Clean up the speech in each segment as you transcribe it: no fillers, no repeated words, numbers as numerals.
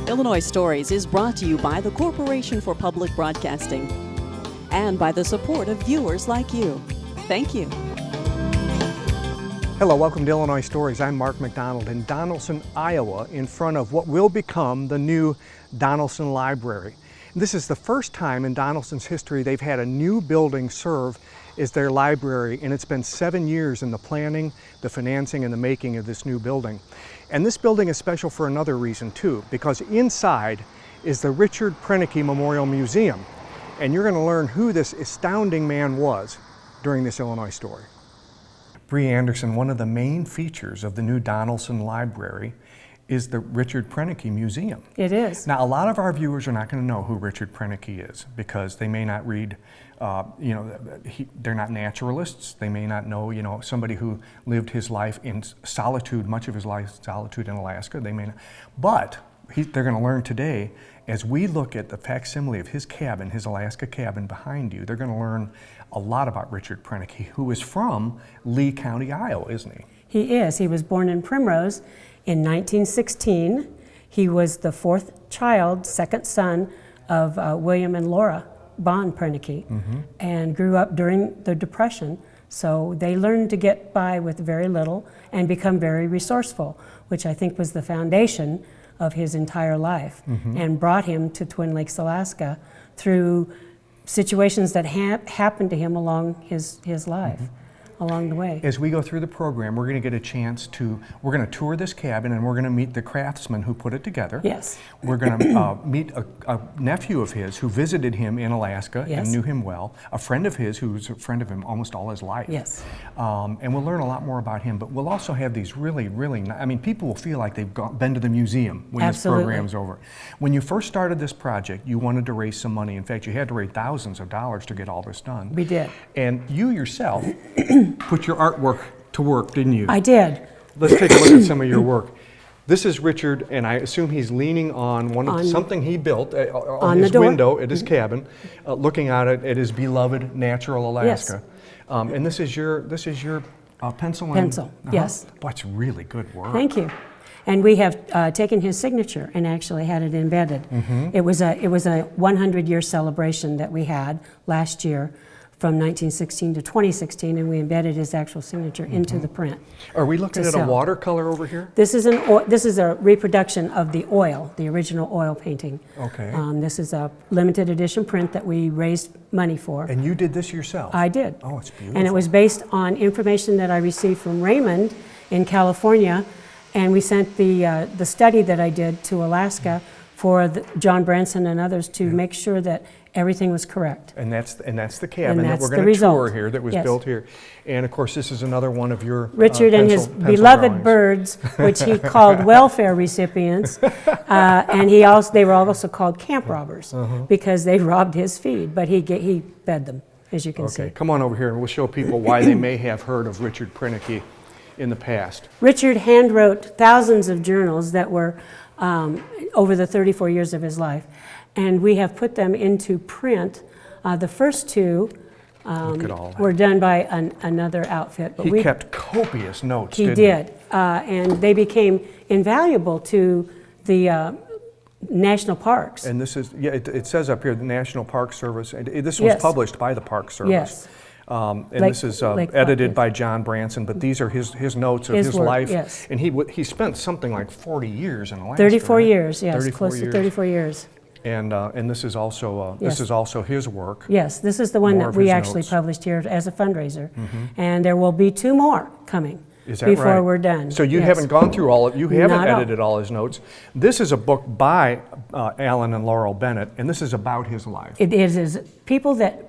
Illinois Stories is brought to you by the Corporation for Public Broadcasting and by the support of viewers like you. Thank you. Hello, welcome to Illinois Stories. I'm Mark McDonald in Donnellson, Iowa, in front of what will become the new Donnellson Library. This is the first time in Donnellson's history they've had a new building serve as their library, and it's been 7 years in the planning, the financing, and the making of this new building. And this building is special for another reason too, because inside is the Richard Pronneke Memorial Museum, and you're going to learn who this astounding man was during this Illinois story. Bree Anderson, one of the main features of the new Donnellson Library is the Richard Pronneke Museum. It is. Now, a lot of our viewers are not going to know who Richard Pronneke is because they may not read, they're not naturalists. They may not know, somebody who lived his life in solitude, much of his life solitude in Alaska. They may not. But they're going to learn today, as we look at the facsimile of his cabin, his Alaska cabin behind you, they're going to learn a lot about Richard Pronneke, who is from Lee County, Iowa, isn't he? He is. He was born in Primrose in 1916. He was the fourth child, second son of William and Laura Bond Pronneke, and grew up during the Depression. So they learned to get by with very little and become very resourceful, which I think was the foundation of his entire life, and brought him to Twin Lakes, Alaska through situations that happened to him along his life. Along the way. As we go through the program, we're going to get a chance we're going to tour this cabin and we're going to meet the craftsman who put it together. Yes. We're going to meet a nephew of his who visited him in Alaska and knew him well, a friend of his who's a friend of him almost all his life. Yes. And we'll learn a lot more about him, but we'll also have these really, people will feel like they've been to the museum when this program's over. When you first started this project, you wanted to raise some money. In fact, you had to raise thousands of dollars to get all this done. We did. And you yourself put your artwork to work, didn't you? I did. Let's take a look at some of your work. This is Richard, and I assume he's leaning on something he built on his window at his cabin, looking out at his beloved natural Alaska. Yes. And this is your pencil. Pencil, yes. Boy, it's really good work. Thank you. And we have taken his signature and actually had it embedded. It was a 100-year celebration that we had last year, from 1916 to 2016, and we embedded his actual signature into the print. Are we looking at a watercolor over here? This is a reproduction of the original oil painting. Okay. This is a limited edition print that we raised money for. And you did this yourself? I did. Oh, it's beautiful. And it was based on information that I received from Raymond in California, and we sent the study that I did to Alaska for John Branson and others to make sure that everything was correct. And that's the cabin that we're going to tour here, that was built here. And of course, this is another one of your Richard and his beloved birds, which he called welfare recipients, and they were also called camp robbers because they robbed his feed, but he fed them, as you can see. Okay, come on over here and we'll show people why they may have heard of Richard Pronneke in the past. Richard handwrote thousands of journals that were over the 34 years of his life, and we have put them into print. The first two were done by another outfit. But he kept copious notes, He did. And they became invaluable to the national parks. And this is, it says up here, the National Park Service. This was published by the Park Service. Yes. This is edited by John Branson, but these are his notes of his life. Yes. And he spent something like 40 years in Alaska. 34 years, yes, close to 34 years. And this is also his work. Yes, this is the one that we actually published here as a fundraiser, and there will be 2 more coming. Is that before we're done. So you haven't gone through you haven't edited all his notes. This is a book by Alan and Laurel Bennett, and this is about his life. It is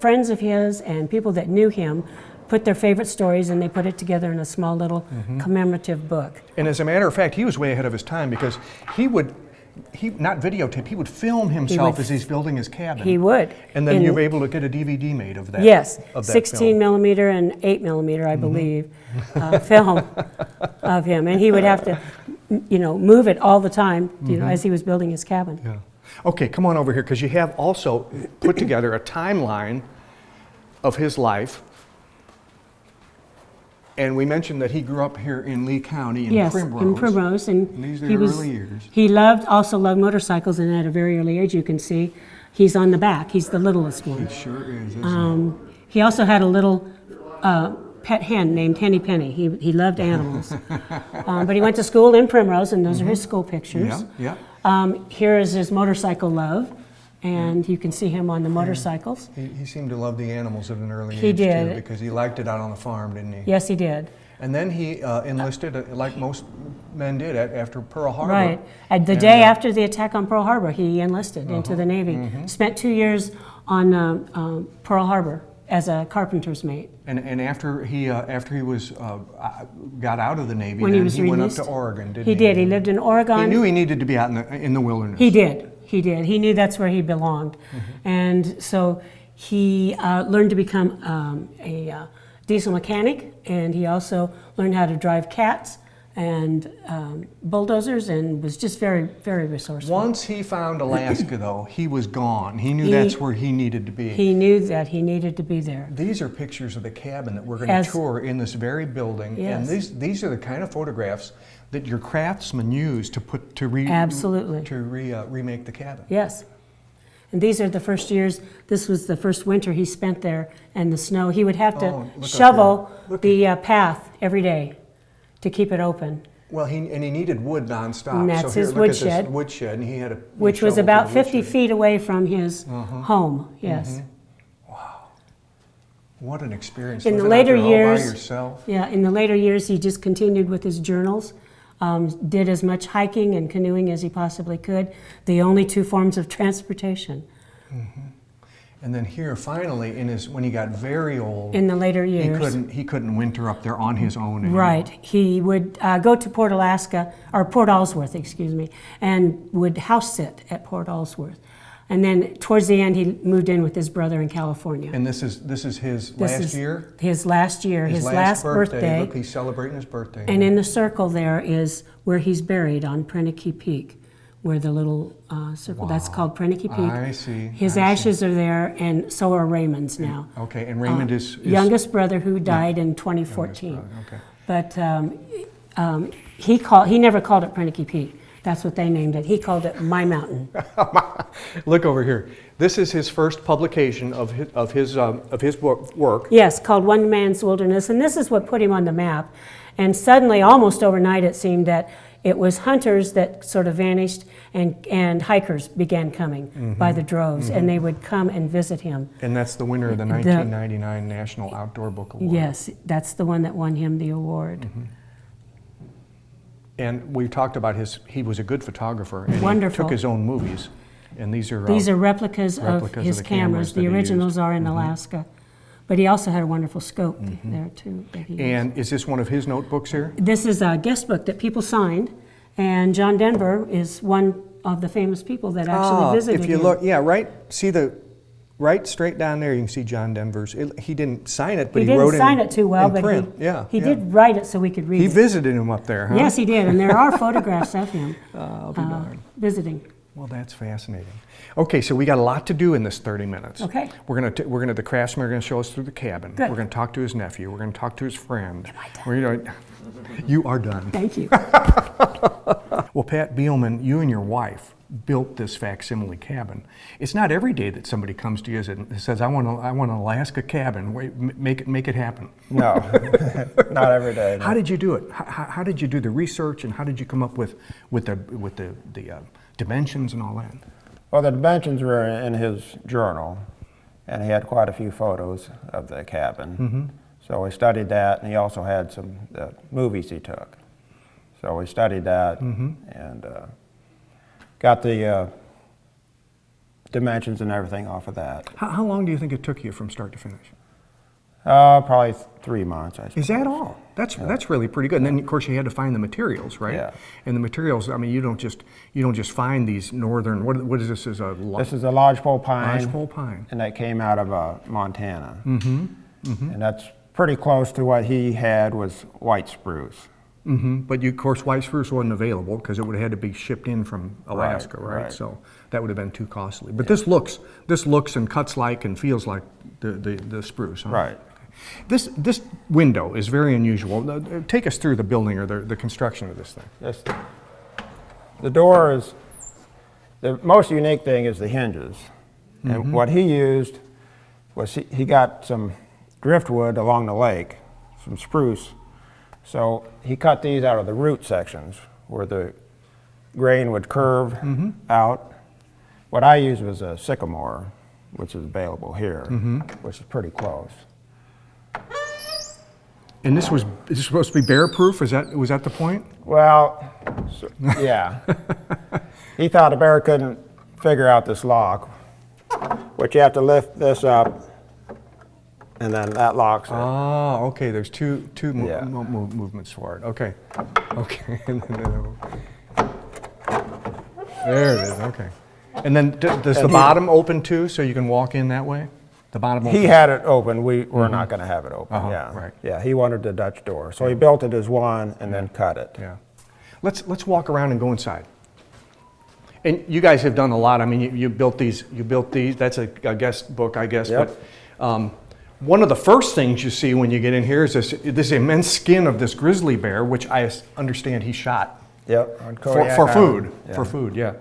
friends of his and people that knew him put their favorite stories and they put it together in a small little commemorative book. And as a matter of fact, he was way ahead of his time because he not videotape, he would film himself as he's building his cabin. He would. And then you were able to get a DVD made of that. Yes, of that 16 film. millimeter and 8 millimeter, I believe, film of him. And he would have to, move it all the time, as he was building his cabin. Yeah. Okay, come on over here, because you have also put together a timeline of his life. And we mentioned that he grew up here in Lee County in Yes, Primrose. in Primrose, and these are he the was, early years. He also loved motorcycles, and at a very early age, you can see, he's on the back. He's the littlest one. He sure is, isn't He also had a little pet hen named Henny Penny. He loved animals. But he went to school in Primrose, and those are his school pictures. Yeah, yeah. Here is his motorcycle love, and you can see him on the motorcycles. He seemed to love the animals at an early age, He did. too, because he liked it out on the farm, didn't he? Yes, he did. And then he enlisted, like most men did, after Pearl Harbor. Right. The day after the attack on Pearl Harbor, he enlisted into the Navy. Spent 2 years on Pearl Harbor as a carpenter's mate. And after he was got out of the Navy, When then he was went up released, to Oregon, didn't he he? did. He lived in Oregon. He knew he needed to be out in the wilderness. He did. He did. He knew that's where he belonged. And so he learned to become a diesel mechanic, and he also learned how to drive cats and bulldozers, and was just very, very resourceful. Once he found Alaska, though, he was gone. He knew that's where he needed to be. He knew that he needed to be there. These are pictures of the cabin that we're going to tour in this very building, and these are the kind of photographs that your craftsmen use to remake the cabin. Yes. And these are the first years. This was the first winter he spent there, and the snow. He would have to shovel the path every day to keep it open. Well, he needed wood nonstop. And that's so his woodshed. And he had which was about 50 feet away from his home. Yes. Wow, what an experience! In the living later out there years, all by yourself. Yeah. In the later years, he just continued with his journals. Did as much hiking and canoeing as he possibly could. The only two forms of transportation. And then here, finally, when he got very old, in the later years, he couldn't winter up there on his own anymore. Right. He would go to Port Alsworth, excuse me, and would house sit at Port Alsworth. And then towards the end, he moved in with his brother in California. And this is his last year? His last year, his last birthday. Look, he's celebrating his birthday. And in the circle there is where he's buried on Proenneke Peak, where the little circle, that's called Proenneke Peak. I see. His ashes are there, and so are Raymond's now. Okay, and Raymond is youngest brother who died in 2014. Okay. But he never called it Proenneke Peak. That's what they named it. He called it My Mountain. Look over here. This is his first publication of his work. Yes, called One Man's Wilderness, and this is what put him on the map. And suddenly, almost overnight, it seemed that it was hunters that sort of vanished, and hikers began coming by the droves, and they would come and visit him. And that's the winner of the 1999 National Outdoor Book Award. Yes, that's the one that won him the award. And we talked about he was a good photographer, and Wonderful. He took his own movies. And these are replicas of his cameras. The originals are in Alaska. But he also had a wonderful scope there too. And is this one of his notebooks here? This is a guest book that people signed, and John Denver is one of the famous people that actually visited if you him. look, right straight down there, you can see John Denver's. He didn't sign it, but he wrote it. He didn't sign it too well, but print. he did write it so we could read it. He visited him up there, huh? Yes, he did, and there are photographs of him I'll be darned. visiting. Well, that's fascinating. Okay, so we got a lot to do in this 30 minutes. Okay. The craftsmen are going to show us through the cabin. Good. We're going to talk to his nephew. We're going to talk to his friend. Am I done? You are done. Thank you. Well, Pat Bielman, you and your wife built this facsimile cabin. It's not every day that somebody comes to you and says, I want an Alaska cabin. Make it happen. No, not every day. No. How did you do it? How did you do the research, and how did you come up with the dimensions and all that? Well, the dimensions were in his journal, and he had quite a few photos of the cabin. So we studied that, and he also had some movies he took. So we studied that and got the dimensions and everything off of that. How long do you think it took you from start to finish? Probably 3 months, I suppose. Is that all? That's really pretty good. And then, of course, you had to find the materials, right? Yeah. And the materials, I mean, you don't just find these northern. What is this? This is a lodgepole pine. Lodgepole pine. And that came out of Montana. And that's pretty close to what he had was white spruce. But of course, white spruce wasn't available because it would have had to be shipped in from Alaska, right? So that would have been too costly. But this looks and cuts like and feels like the spruce, huh? Right. This window is very unusual. Take us through the building or the construction of this thing. Yes. The door is, the most unique thing is the hinges. And what he used was he got some driftwood along the lake, some spruce. So he cut these out of the root sections where the grain would curve out. What I used was a sycamore, which is available here, which is pretty close. And this was supposed to be bear-proof? Was that the point? Well, yeah. He thought a bear couldn't figure out this lock, which you have to lift this up, and then that locks it. Oh, okay. There's two movements for it. Okay. Okay. There it is. Okay. And then does the bottom open too, so you can walk in that way? The bottom open? He had it open. We're not going to have it open. Yeah. Right. Yeah. He wanted the Dutch door, so he built it as one and then cut it. Yeah. Let's walk around and go inside. And you guys have done a lot. I mean, you built these. That's a guest book, I guess. Yep. But one of the first things you see when you get in here is this immense skin of this grizzly bear, which I understand he shot. Yep. For food. Yeah. For food. Yeah.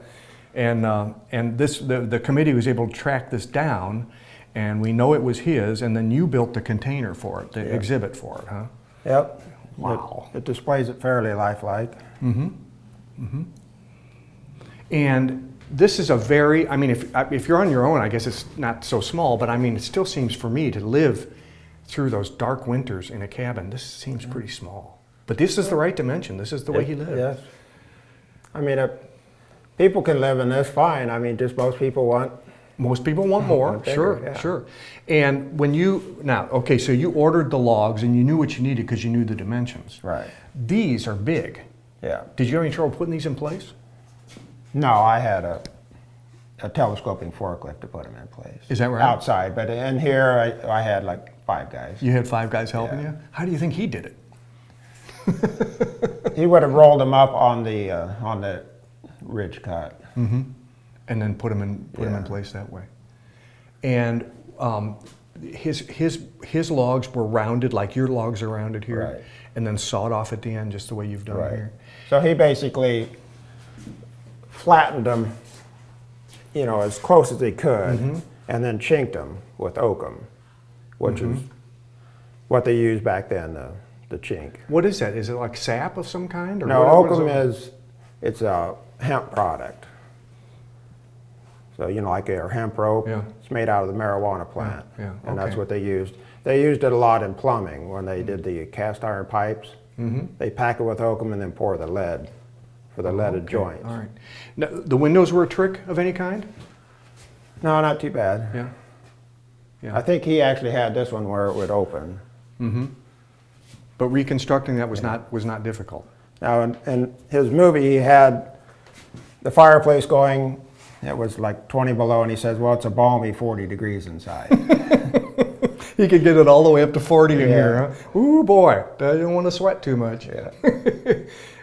And the committee was able to track this down, and we know it was his. And then you built the container for it, the exhibit for it, huh? Yep. Wow. It displays it fairly lifelike. And this is a very, I mean, if you're on your own, I guess it's not so small, but I mean, it still seems for me to live through those dark winters in a cabin, this seems pretty small. But this is the right dimension. This is the way he lived. Yes. I mean, people can live in this fine. I mean, just most people want more. Bigger, Sure, yeah. sure. And when so you ordered the logs and you knew what you needed because you knew the dimensions. Right. These are big. Yeah. Did you have any trouble putting these in place? No, I had a telescoping forklift to put them in place. Is that right? Outside, but in here I had like 5 guys. You had 5 guys helping Yeah. you? How do you think he did it? He would have rolled them up on the ridge cut. And then put them in place that way. And his logs were rounded like your logs are rounded here, Right. and then sawed off at the end just the way you've done Right. here. So he basically flattened them, as close as he could, and then chinked them with oakum, which is what they used back then, the chink. What is that? Is it like sap of some kind? Or No, what oakum it? it's a hemp product. So, like our hemp rope, Yeah. it's made out of the marijuana plant. Yeah, And that's okay. what they used. They used it a lot in plumbing when they did the cast iron pipes. They pack it with oakum and then pour the lead for the leaded joints. All right. Now, the windows were a trick of any kind? No, not too bad. Yeah. Yeah. I think he actually had this one where it would open. But reconstructing that was not difficult. Now, in his movie, he had the fireplace going. It was like 20 below, and he says, well, it's a balmy 40 degrees inside. You could get it all the way up to 40 in Yeah. here, huh? Ooh, boy, you don't want to sweat too much. Yeah.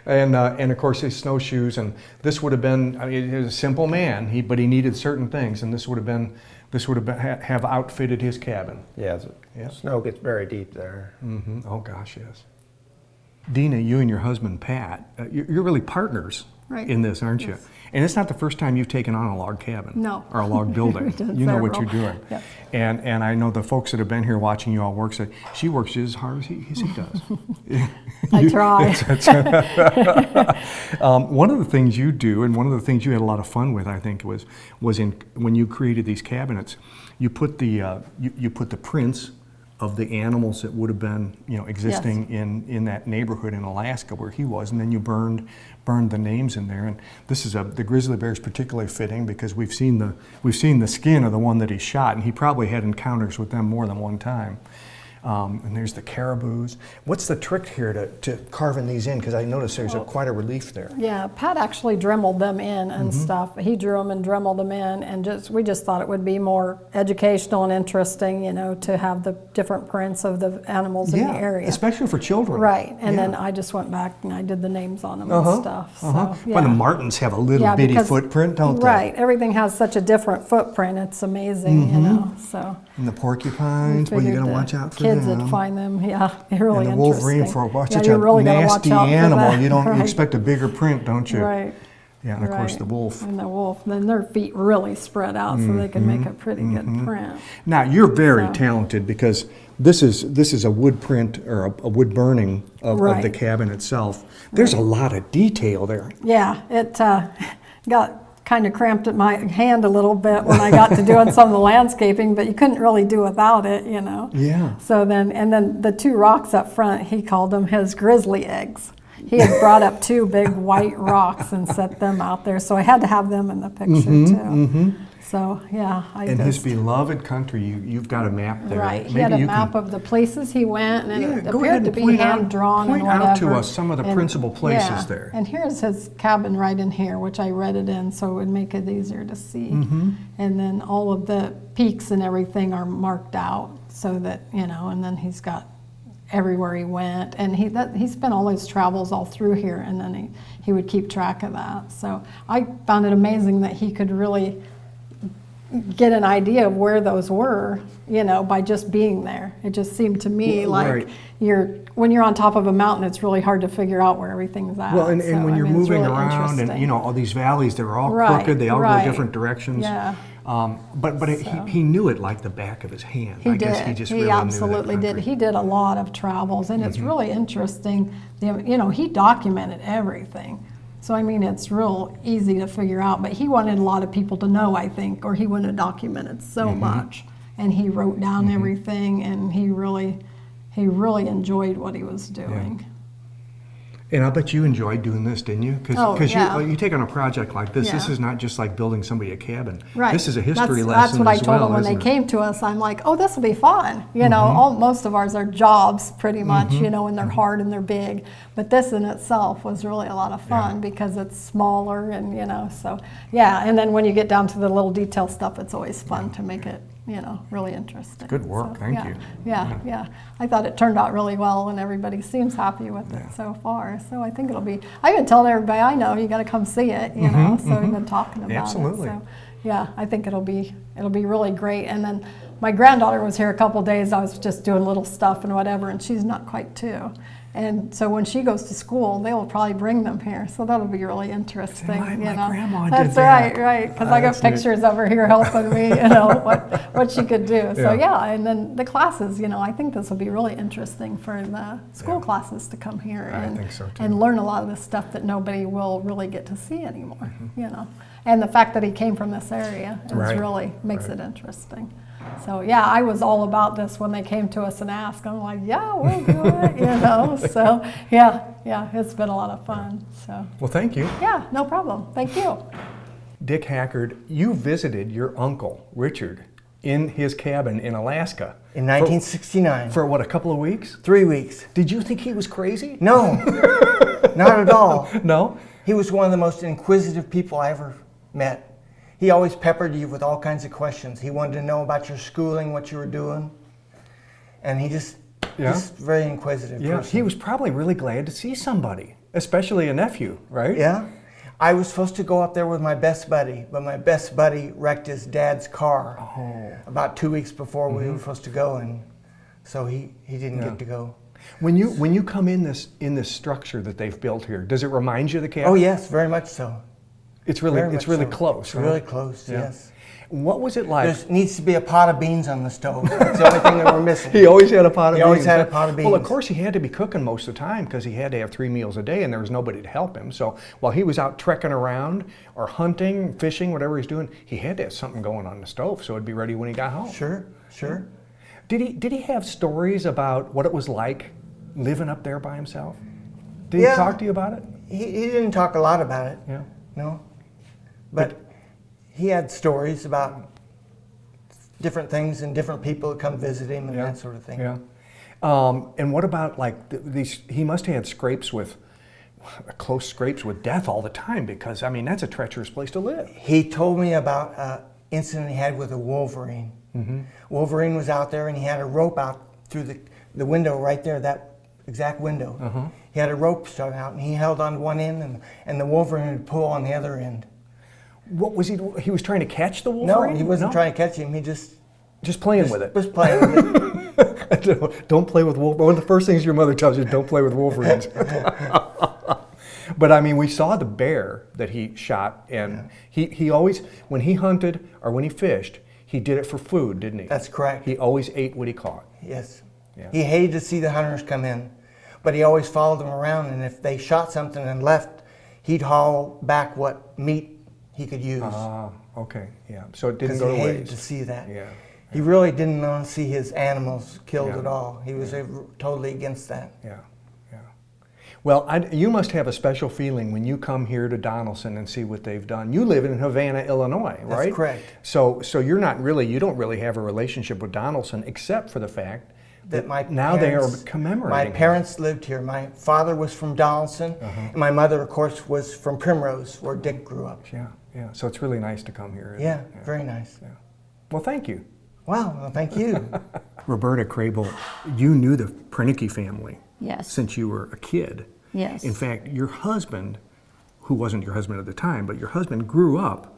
And of course his snowshoes, and this would have been, I mean, he was a simple man, but he needed certain things, and this would have outfitted his cabin. Yeah, Yeah. snow gets very deep there. Oh gosh, yes. Dina, you and your husband Pat, you're really partners Right. in this, aren't you? And it's not the first time you've taken on a log cabin. No. Or a log building. We've done You know what several. you're doing. Yep. And I know the folks that have been here watching you all work say, she works just as hard as he does. I try. One of the things you do, and one of the things you had a lot of fun with, I think, was when you created these cabinets, you put the prints of the animals that would have been, existing in that neighborhood in Alaska where he was, and then you burned the names in there. And this is the grizzly bear is particularly fitting because we've seen the skin of the one that he shot, and he probably had encounters with them more than one time. And there's the caribous. What's the trick here to carving these in? Because I noticed there's quite a relief there. Yeah, Pat actually dremeled them in and stuff. He drew them and dremeled them in, and we just thought it would be more educational and interesting, to have the different prints of the animals in the area. Especially for children. Right, and Yeah. then I just went back and I did the names on them and stuff. So, yeah. Well, the martens have a little bitty because- footprint, don't they? Right, everything has such a different footprint. It's amazing, So And the porcupines. Well, you got to watch out for kids them. would find them. Yeah, really And the Wolverine, interesting. for Yeah, such you a really gotta watch nasty out for animal, that. you don't Right. expect a bigger print, don't you? Right. Yeah, and of course Right. the wolf. And the wolf, then their feet really spread out so they can make a pretty good print. Now you're very So- talented because this is a wood print or a wood burning of the Right. cabin itself. There's a lot of detail there. Yeah, it got kind of cramped at my hand a little bit when I got to doing some of the landscaping, but you couldn't really do without it, you know. Yeah. So then the two rocks up front, he called them his grizzly eggs. He had brought up two big white rocks and set them out there, so I had to have them in the picture too. So yeah, In his beloved country, you've got a map there. Right, he Maybe had a you map can, of the places he went, and it go ahead appeared to and be point out- hand drawn and point whatever. out to us some of the And- principal places yeah, there. And here's his cabin right in here, which I read it in, so it would make it easier to see. And then all of the peaks and everything are marked out, so that and then he's got everywhere he went, and he spent all his travels all through here, and then he would keep track of that. So I found it amazing that he could really get an idea of where those were, by just being there. It just seemed to me like Right. when you're on top of a mountain, it's really hard to figure out where everything's at. Well, and So, when I you're mean, it's moving really around, and interesting. all these valleys, they're all Right, crooked. They all right. go different directions. Yeah. But he knew it like the back of his hand. He I did. guess he just He really absolutely knew that did. country. He did a lot of travels, and it's really interesting. He documented everything. So I mean, it's real easy to figure out. But he wanted a lot of people to know, I think, or he wouldn't have documented so much. And he wrote down everything, and he really enjoyed what he was doing. And I bet you enjoyed doing this, didn't you? Oh, Because yeah. you take on a project like this. This Yeah. is not just like building somebody a cabin. Right. This is a history lesson That's what I as told well, them when they isn't it? came to us. I'm like, oh, this will be fun. Most of ours are jobs pretty much, and they're hard and they're big. But this in itself was really a lot of fun because it's smaller and, so yeah. And then when you get down to the little detail stuff, it's always fun to make it, really interesting. Good work. So, Thank yeah, you. Yeah. I thought it turned out really well, and everybody seems happy with it so far. So I think it'll be. I've been telling everybody I know you got to come see it. So we've been talking about Absolutely. it. So yeah, I think it'll be really great. And then my granddaughter was here a couple days. I was just doing little stuff and whatever, and she's not quite 2. And so when she goes to school, they will probably bring them here. So that'll be really interesting. My grandma did That's that. right. Because I got That's neat. pictures of her here helping me, what she could do. So yeah, and then the classes, I think this will be really interesting for the school classes to come here I think so, too. and learn a lot of the stuff that nobody will really get to see anymore. And the fact that he came from this area Right. really makes it interesting. So yeah, I was all about this when they came to us and asked. I'm like, yeah, we'll do it, So yeah, it's been a lot of fun. So Well, thank you. yeah, no problem. Thank you. Dick Hackard, you visited your uncle, Richard, in his cabin in Alaska. In 1969. For what, a couple of weeks? 3 weeks. Did you think he was crazy? No, not at all. No? He was one of the most inquisitive people I ever met. He always peppered you with all kinds of questions. He wanted to know about your schooling, what you were doing. And he just very inquisitive Yeah, person. he was probably really glad to see somebody, especially a nephew, right? Yeah. I was supposed to go up there with my best buddy, but my best buddy wrecked his dad's car about 2 weeks before we were supposed to go, and so he didn't get to go. When you come in this structure that they've built here, does it remind you of the cabin? Oh yes, very much so. It's really Very much so. close. It's huh? really close, Yeah. yes. What was it like? There needs to be a pot of beans on the stove. That's the only thing that we're missing. He always had a pot of beans. He always had huh? a pot of Well, of beans. course, he had to be cooking most of the time because he had to have 3 meals a day and there was nobody to help him. So while he was out trekking around or hunting, fishing, whatever he's doing, he had to have something going on the stove so it'd be ready when he got home. Sure. Did he have stories about what it was like living up there by himself? Did Yeah. he talk to you about it? He didn't talk a lot about it, Yeah. no. But he had stories about different things and different people that come visit him and that sort of thing. Yeah. And what about like these? He must have had close scrapes with death all the time because I mean that's a treacherous place to live. He told me about an incident he had with a wolverine. Wolverine was out there and he had a rope out through the window right there, that exact window. He had a rope stuck out and he held on one end and the wolverine would pull on the other end. What was he? He was trying to catch the wolverine? No, he wasn't trying to catch him. He just playing with it. Was playing with it. Don't play with wolf. One of the first things your mother tells you is don't play with wolverines. But I mean, we saw the bear that he shot, and he always, when he hunted or when he fished, he did it for food, didn't he? That's correct. He always ate what he caught. Yes. Yeah. He hated to see the hunters come in, but he always followed them around, and if they shot something and left, he'd haul back what meat he could use. Ah, okay, yeah. So it didn't Because go he to hated waste. to see that. Yeah. He really didn't want to see his animals killed Yeah. at all. He was totally against that. Yeah, yeah. Well, you must have a special feeling when you come here to Donnellson and see what they've done. You live in Havana, Illinois, right? That's correct. So you don't really have a relationship with Donnellson except for the fact that now they are commemorating. My parents lived here. My father was from Donnellson, and my mother, of course, was from Primrose, where Dick grew up. Yeah, yeah. So it's really nice to come here. Isn't Yeah, it? very nice. Yeah. Well, thank you. Wow, well, thank you. Roberta Crable, you knew the Proenneke family Yes. since you were a kid. Yes. In fact, your husband, who wasn't your husband at the time, but your husband grew up,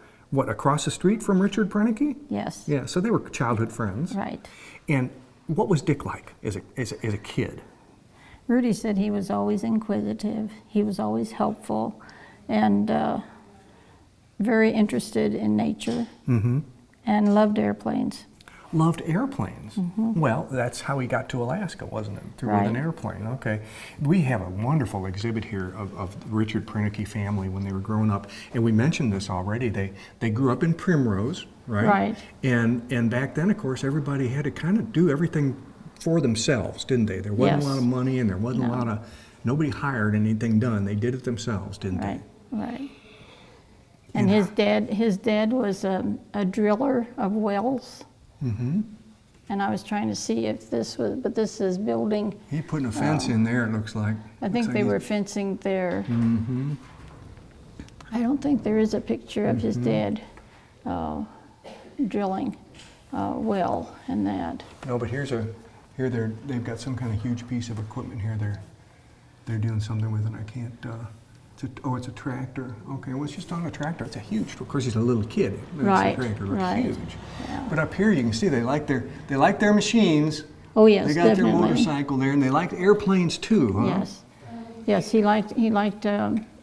across the street from Richard Pronneke? Yes. Yeah, so they were childhood friends. Right. And what was Dick like as a kid? Rudy said he was always inquisitive. He was always helpful and very interested in nature and loved airplanes. Loved airplanes. Well, that's how he got to Alaska, wasn't it? Through Right. an airplane. Okay. We have a wonderful exhibit here of the Richard Pronneke family when they were growing up, and we mentioned this already. They grew up in Primrose, right? Right. And back then, of course, everybody had to kind of do everything for themselves, didn't they? There wasn't Yes. a lot of money, and there wasn't a lot of nobody hired anything done. They did it themselves, didn't Right. they? Right. And his dad was a driller of wells. And I was trying to see if this was, but this is building. He putting a fence in there, it looks like. I think they were fencing there. I don't think there is a picture of his dad drilling well and that. No, but here they've got some kind of huge piece of equipment here. They're doing something with it. I can't. It's a tractor. Okay, well, it's just on a tractor. It's a huge. Of course, he's a little kid. It's Right, a tractor, looks right. huge. Yeah. But up here, you can see they like their machines. Oh yes, They got definitely. their motorcycle there, and they like airplanes too, huh? Yes, yes. He liked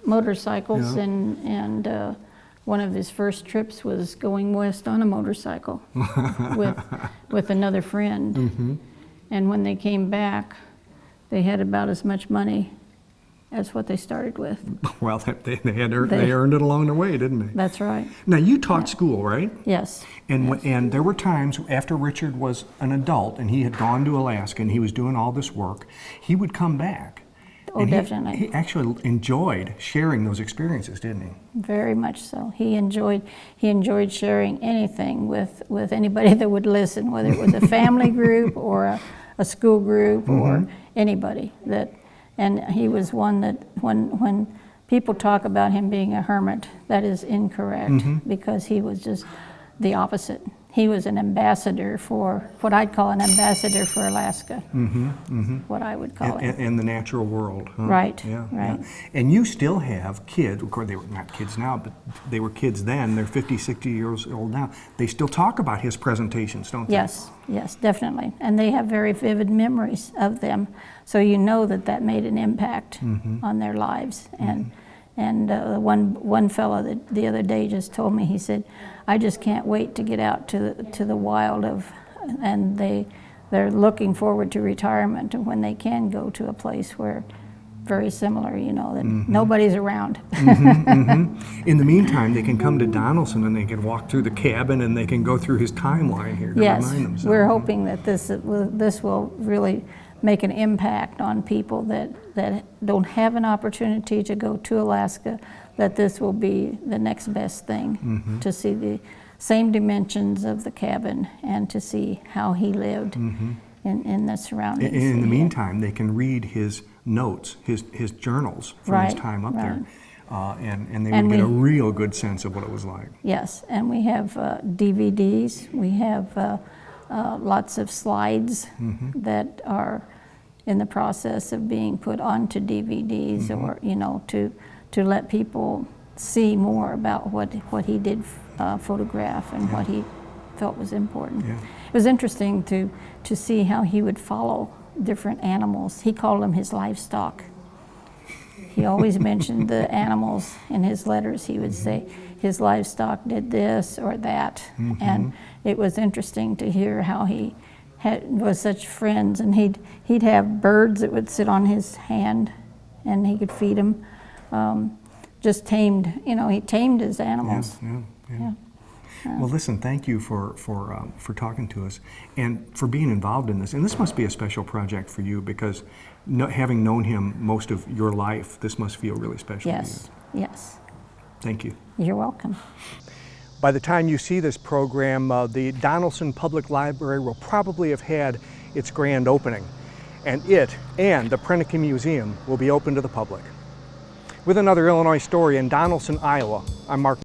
motorcycles, Yeah. and one of his first trips was going west on a motorcycle with another friend. And when they came back, they had about as much money as what they started with. Well, they earned it along the way, didn't they? That's right. Now you taught school, right? Yes. And there were times after Richard was an adult and he had gone to Alaska and he was doing all this work, he would come back. Oh, And definitely. He actually enjoyed sharing those experiences, didn't he? Very much so. He enjoyed sharing anything with anybody that would listen, whether it was a family group or a school group or anybody that. And he was one that when people talk about him being a hermit, that is incorrect because he was just the opposite. He was an ambassador for, what I'd call an ambassador for Alaska, what I would call it. In the natural world. Huh? Right, Yeah, right. Yeah. And you still have kids, of course they were not kids now, but they were kids then, they're 50, 60 years old now. They still talk about his presentations, don't they? Yes, yes, definitely. And they have very vivid memories of them. So you know that made an impact on their lives. And one fellow that the other day just told me, he said, I just can't wait to get out to the wild and they're looking forward to retirement and when they can go to a place where very similar, that nobody's around. In the meantime, they can come to Donnellson and they can walk through the cabin and they can go through his timeline here to Yes, remind themselves. we're hoping that this will really make an impact on people that don't have an opportunity to go to Alaska, that this will be the next best thing to see the same dimensions of the cabin and to see how he lived in the surroundings. In the meantime, they can read his notes, his journals from his Right, time up there. right. And they And would get a we- real good sense of what it was like. Yes, and we have DVDs. We have lots of slides that are in the process of being put onto DVDs, or to let people see more about what he did photograph and what he felt was important. Yeah. It was interesting to see how he would follow different animals. He called them his livestock. He always mentioned the animals in his letters. He would say his livestock did this or that. And it was interesting to hear how he was such friends. And he'd have birds that would sit on his hand and he could feed them. Just tamed, he tamed his animals. Yeah. Well, listen, thank you for talking to us and for being involved in this. And this must be a special project for you because having known him most of your life, this must feel really special to you. Yes. Thank you. You're welcome. By the time you see this program, the Donnellson Public Library will probably have had its grand opening, and it and the Proenneke Museum will be open to the public. With another Illinois story in Donnellson, Iowa, I'm Mark.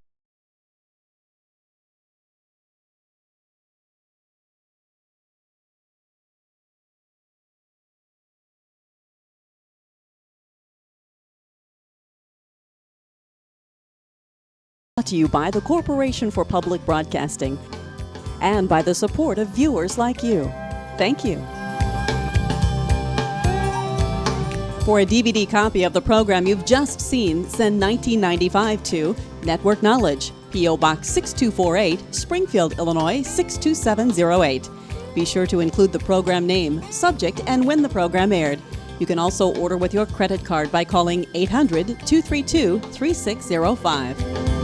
Brought to you by the Corporation for Public Broadcasting and by the support of viewers like you. Thank you. For a DVD copy of the program you've just seen, send $19.95 to Network Knowledge, P.O. Box 6248, Springfield, Illinois 62708. Be sure to include the program name, subject, and when the program aired. You can also order with your credit card by calling 800-232-3605.